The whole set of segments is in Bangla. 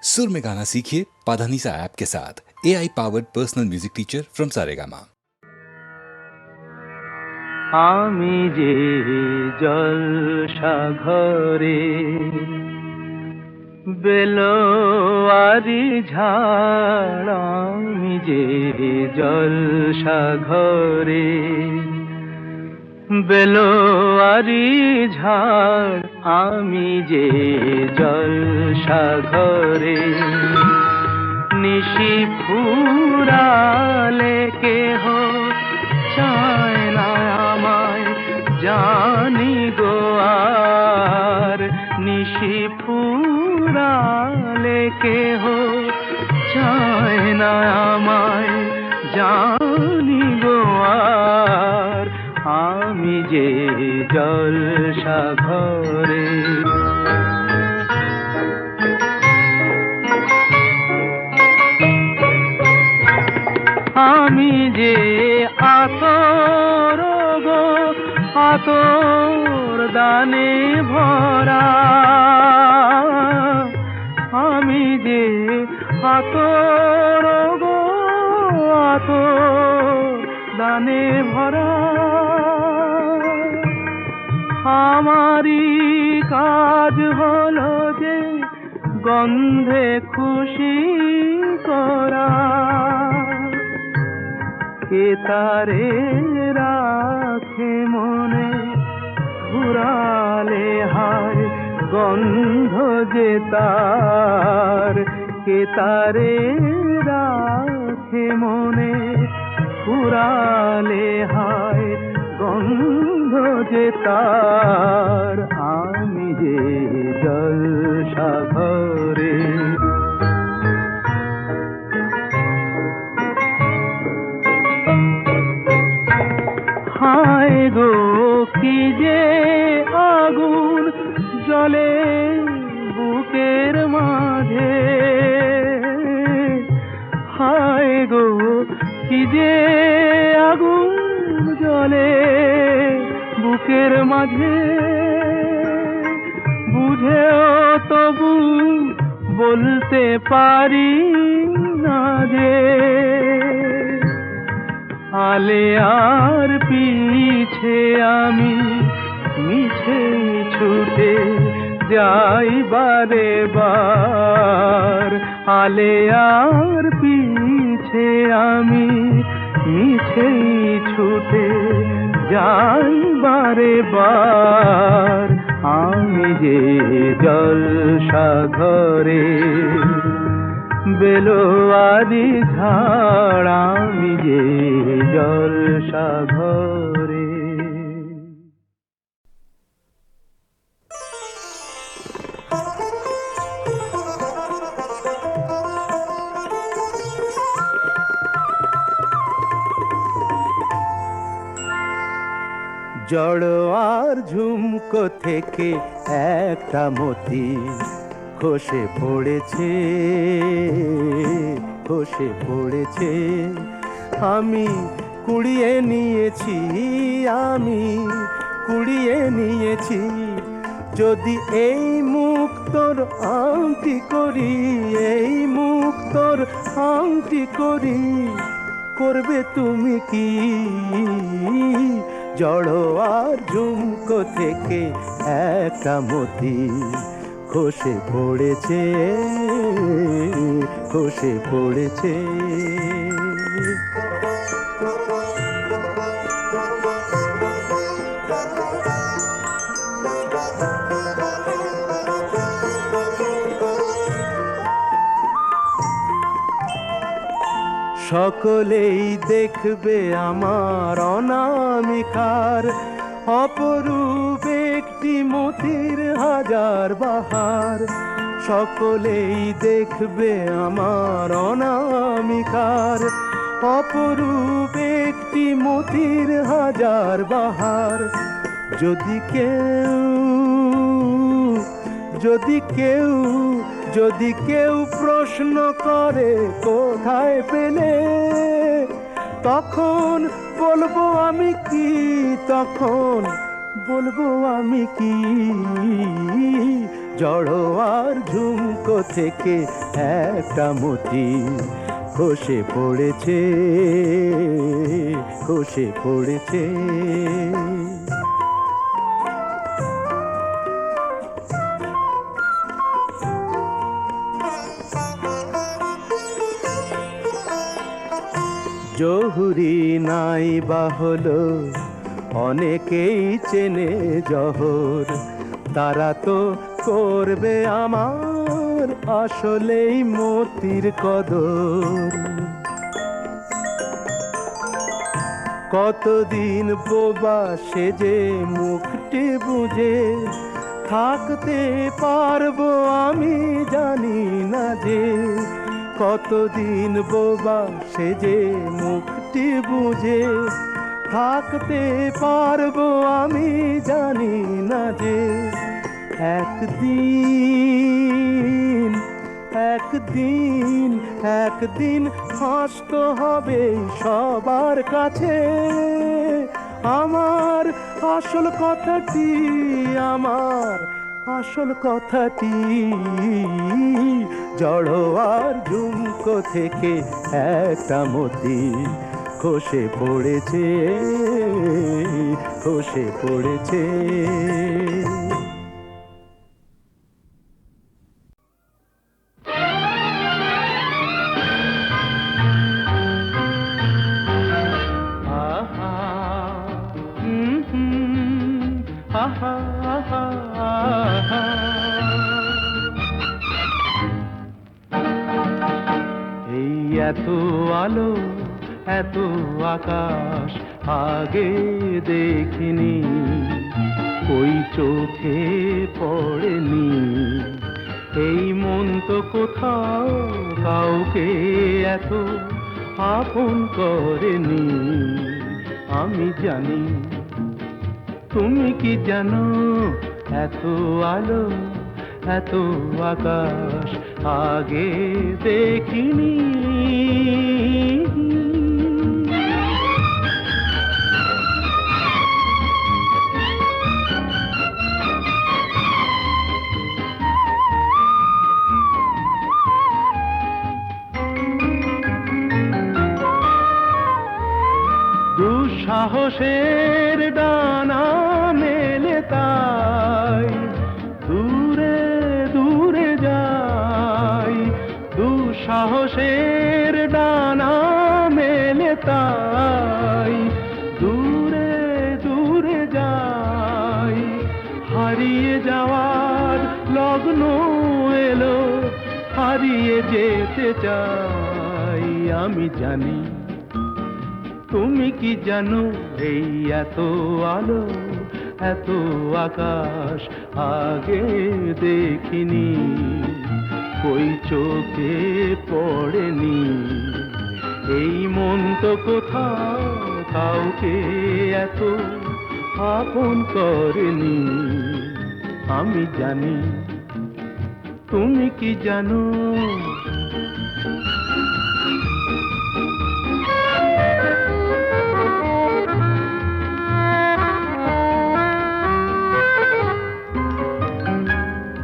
सुर में गाना सीखिए पाधानीसा ऐप के साथ। AI powered personal music teacher from Saregama. আমি যে জলসাঘরে বেলোয়ারি ঝাড়, আমি যে জলসাঘরে বেলোয়ারি ঝাড়, আমি যে জলসাঘরে নিশি ফুরালে কেহ চায় না আমায়, জানি গো আর নিশি ফুরালে কেহ চায় না আমায়, জানি গো আর আমি যে জলসাঘরে। আমি যে আতর গো আতর দানে ভরা, আমি যে আতর গো আতর দানে ভরা, আমারই কাজ হলো যে গন্ধে খুশি করা, কে তারে রাখে মনে ঘুরালে হায়, গন্ধ যে তার কে তারে রাখে মনে ঘুরালে হায়, গন্ধ যে তার আমি যে জলসাঘরে। হায় গো কি যে আগুন জ্বলে বুকের মাঝে, হায় গো কি যে আগুন জ্বলে বুকের মাঝে, বুঝেও তবু বলতে পারি না যে আলে আর পিছে আমি মিছে ছুটে যাই বারে বার, আলে আর পিছে আমি মিছে ছুটে যাই বারে বার, আমি যে জলসাঘরে বেলোয়ারি ঝাড়, আমি যে জলসাঘরে। জড়োয়ার ঝুমকো থেকে একটা মতি খসে পড়েছে, খসে পড়েছে, আমি কুড়িয়ে নিয়েছি, আমি কুড়িয়ে নিয়েছি, যদি এই মুক্তোর আংটি করি, এই মুক্তোর আংটি করি, করবে তুমি কি? জড়োয়ার ঝুমকো থেকে একটা মতি খসে পড়েছে, খসে পড়েছে। সকলেই দেখবে আমার অনামিকার অপরূপ একটি মতির হাজার বাহার, সকলেই দেখবে আমার অনামিকার অপরূপ একটি মতির হাজার বাহার। যদি কেউ যদি কেউ যদি কেউ প্রশ্ন করে কোথায় পেলে, তখন বলবো আমি কি, তখন বলবো আমি কি? জড়োয়ার ঝুমকো থেকে একটা মতি খসে পড়েছে, খসে পড়েছে। জহুরি নাই বা হলো অনেকেই চেনে জহর, তারা তো করবে আমার আসলেই মতির কদর। কতদিন বোবা সেজে মুখটি বুঝে থাকতে পারবো আমি জানি না যে, কতদিন বোবা সেজে মুখটি বুঝে থাকতে পারবো আমি জানি না যে, একদিন একদিন একদিন হাসতে হবে সবার কাছে আমার আসল কথাটি, আমার আসল কথাটি। জড়োয়ার ঝুমকো থেকে একটা মতি খসে পড়েছে, খসে পড়েছে। এই এত আলো এত আকাশ আগে দেখিনি, ওই চোখে পড়েনি। এই মন তো কোথাও কাউকে এত আপন করেনি। আমি জানি তুমি কি জানো, এত আলো এত আকাশ আগে দেখিনি। দুঃসাহসের ডানা মেলে তাই দূরে দূরে যাই, দুঃসাহসের ডানা মেলে তাই দূরে দূরে যাই। হারিয়ে যাওয়ার লগ্ন এলো, হারিয়ে যেতে চাই। আমি জানি তুমি কি জানো, এই এত আলো এত আকাশ আগে দেখিনি, ওই চোখে পড়েনি। এই মন তো কোথাও কাউকে এত আপন করেনি। আমি জানি তুমি কি জানো।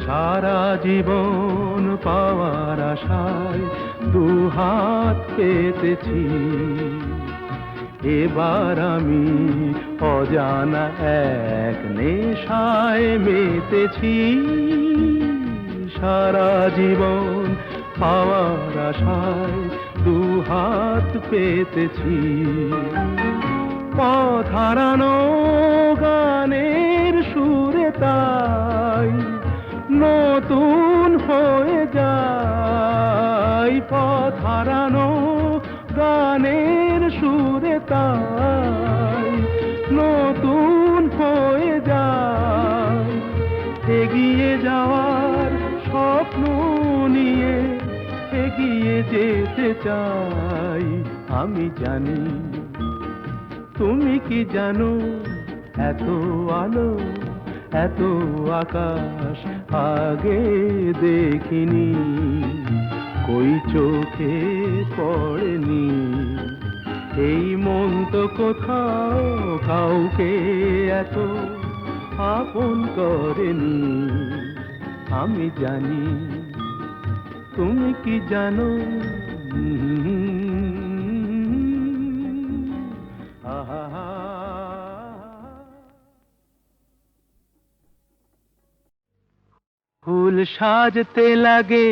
সারা জীবন পাওয়ার আশায় দুহাত পেতেছি, এবার আমি অজানা এক নেশায় মেতেছি। সারা জীবন পাওয়ার আশায় দুহাত পেতেছি, পথ হারানো গানের সুরে তাই নতুন হয়ে যায়। পথ হারানো গানের সুরে তাই নতুন হয়ে যায়। এগিয়ে যাওয়ার স্বপ্ন নিয়ে এগিয়ে যেতে চাই। আমি জানি তুমি কি জানো, এত আলো এত আকাশ আগে দেখিনি, কই চোখে পড়েনি। এই মন তো কোথাও কাউকে এত আপন করেনি। আমি জানি তুমি কি জানো আহা ফুল সাজতে লাগে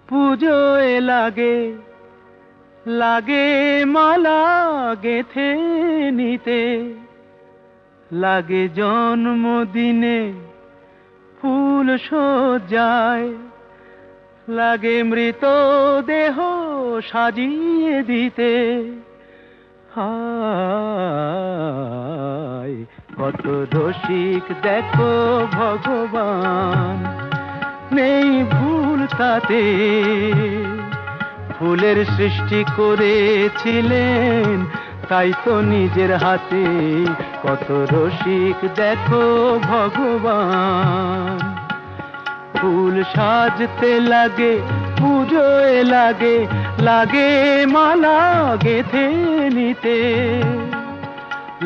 পুজোয় লাগে লাগে মালা গেথে নিতে লাগে জন্মদিনে ফুল সজ্জায় লাগে মৃত দেহ সাজিয়ে দিতে হায় কত রসিক দেখো ভগবান নেই ভুল তাতে ফুলের সৃষ্টি করেছিলেন তাই তো নিজের হাতে কত রসিক দেখো ভগবান ফুল সাজতে লাগে পুজোয় লাগে লাগে মালা গেথে নিতে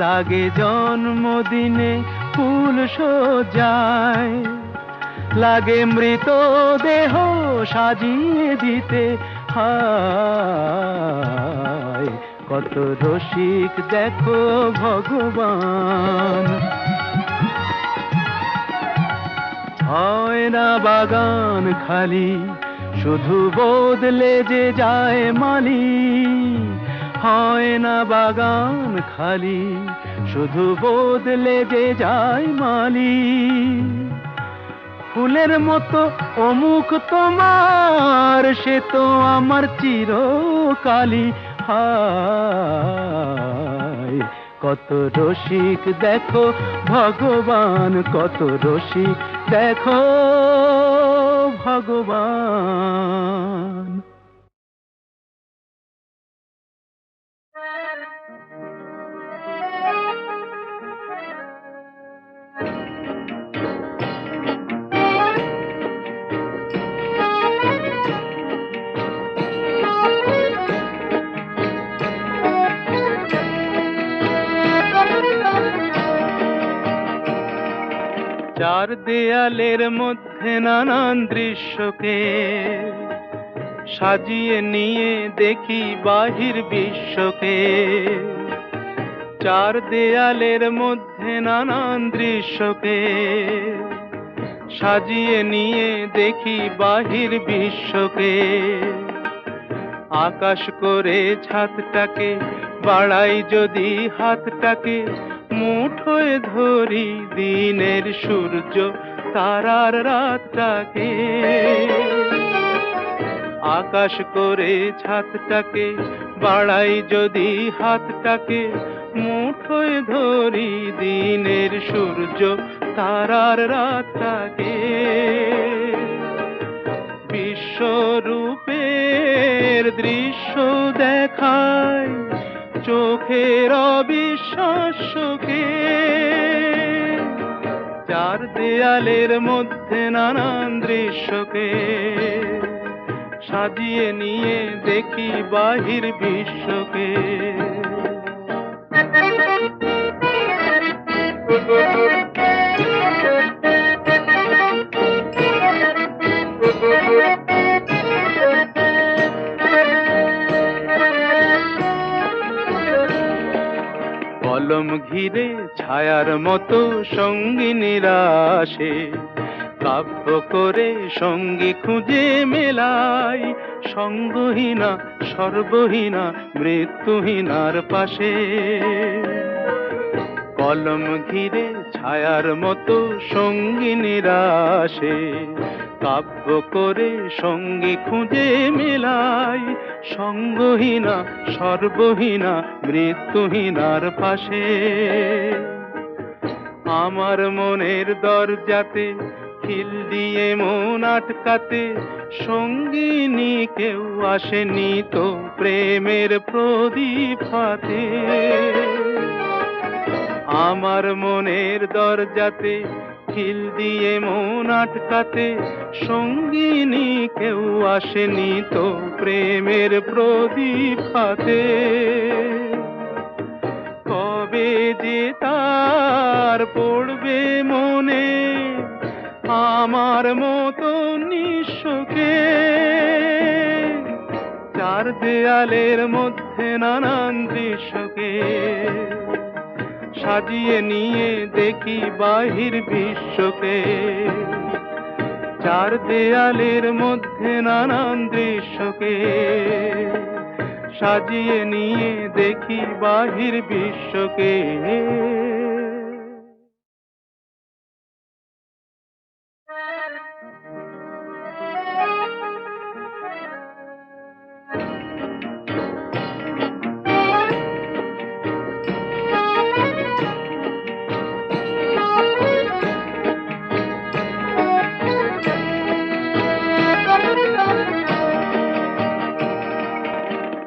লাগে জন্মদিনে ফুল সজ্জায় লাগে মৃত দেহ সাজিয়ে দিতে হায় কত রসিক দেখো ভগবান হয় না বাগান খালি শুধু বদলে যে যায় মালি হয় না বাগান খালি শুধু বদলে যে যায় মালি ফুলের মতো অমুক তোমার সে তো আমার চিরকালই হায় কত রসিক দেখো ভগবান কত রসিক দেখো ভগবান চার দেয়ালের মধ্যে নানান দৃশ্যকে সাজিয়ে নিয়ে দেখি বাহির বিশ্বকে চার দেয়ালের মধ্যে নানান দৃশ্যকে সাজিয়ে নিয়ে দেখি বাহির বিশ্বকে আকাশ করে ছাদটাকে বাড়াই যদি হাতটাকে মুঠোয় ধরি দিনের সূর্য তারার রাতটাকে আকাশ করে ছাদটাকে বাড়াই যদি হাতটাকে মুঠোয় ধরি দিনের সূর্য তারার রাতটাকে বিশ্বরূপের দৃশ্য দেখায় চোখের অবিশ্বাস্যকে চার দেয়ালের মধ্যে নানান দৃশ্যকে সাজিয়ে নিয়ে দেখি বাহির বিশ্বকে কলম ঘিরে ছায়ার মতো সঙ্গিনীরা আসে কাব্য করে সঙ্গী খুঁজে মেলাই সঙ্গহীনা সর্বহীনা মৃত্যুহীনার পাশে কলম ঘিরে ছায়ার মতো সঙ্গিনীরা আসে কাব্য করে সঙ্গী খুঁজে মেলাই সঙ্গহীনা সর্বহীনা মৃত্যুহীনার পাশে আমার মনের দরজাতে খিল দিয়ে মন আটকাতে সঙ্গিনী কেউ আসেনি তো প্রেমের প্রদীপ হাতে আমার মনের দরজাতে খিল দিয়ে মন আটকাতে সঙ্গিনী কেউ আসেনি তো প্রেমের প্রদীপ হাতে কবে যে তার পড়বে মনে আমার মতো নিঃস্বকে, চার দেয়ালের মধ্যে নানান দৃশ্যকে সাজিয়ে নিয়ে দেখি বাহির বিশ্বকে। চার দেয়ালের মধ্যে নানান দৃশ্যকে সাজিয়ে নিয়ে দেখি বাহির বিশ্বকে।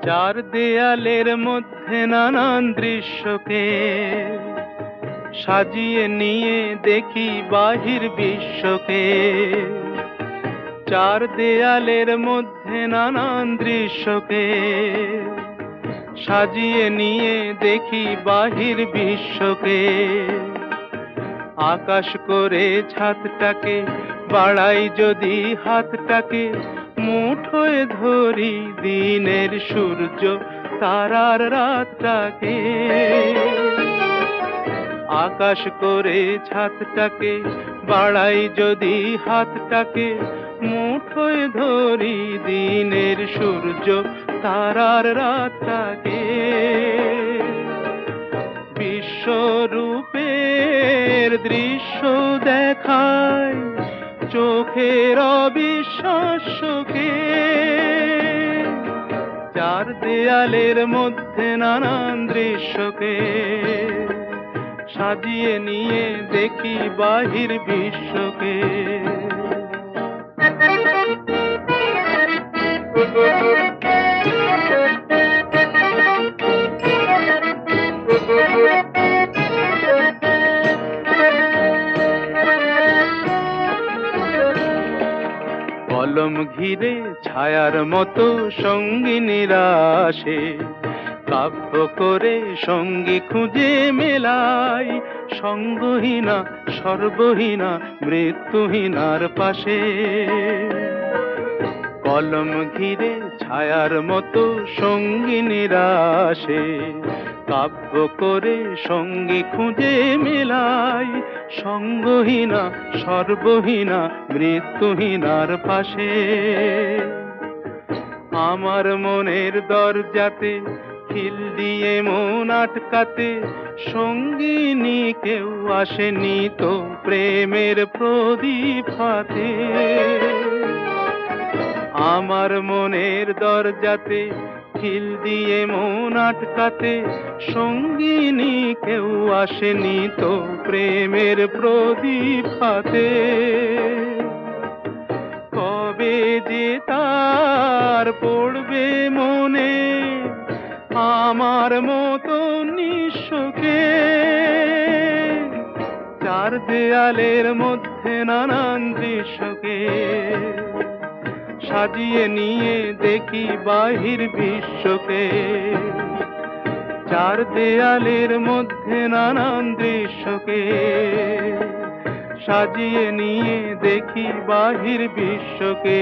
চার দেয়ালের মধ্যে নানান দৃশ্যকে সাজিয়ে নিয়ে দেখি বাহির বিশ্বকে। চার দেয়ালের মধ্যে নানান দৃশ্যকে সাজিয়ে নিয়ে দেখি বাহির বিশ্বকে। আকাশ করে ছাদটাকে বাড়াই যদি হাতটাকে, মুঠোয় ধরি দিনের সূর্য তারার রাতটাকে। আকাশ করে ছাদটাকে বাড়াই যদি হাতটাকে, মুঠোয় ধরি দিনের সূর্য তারার রাতটাকে। বিশ্বরূপের দৃশ্য দেখায় চোখের অবিশ্বাস্যকে। চার দেয়ালের মধ্যে নানান দৃশ্যকে সাজিয়ে নিয়ে দেখি বাহির বিশ্বকে। কলম ঘিরে ছায়ার মতো সঙ্গিনীরা আসে, কাব্য করে সঙ্গী খুঁজে মেলাই। সঙ্গহীনা সর্বহীনা মৃত্যুহীনার পাশে। কলম ঘিরে ছায়ার মতো সঙ্গিনীরা আসে, কাব্য করে সঙ্গী খুঁজে মেলাই। সঙ্গহীনা সর্বহীনা মৃত্যুহীনার পাশে। আমার মনের দরজাতে খিল দিয়ে মন আটকাতে, সঙ্গিনী কেউ আসেনি তো প্রেমের প্রদীপ হাতে। আমার মনের দরজাতে খিল দিয়ে মন আটকাতে, সঙ্গিনী কেউ আসেনি তো প্রেমের প্রদীপ হাতে। কবে যে তার পড়বে মনে আমার মতো নিঃস্বকে। চার দেয়ালের মধ্যে নানান দৃশ্যকে সাজিয়ে নিয়ে দেখি বাহির বিশ্বকে। চার দেয়ালের মধ্যে নানান দৃশ্যকে সাজিয়ে নিয়ে দেখি বাহির বিশ্বকে।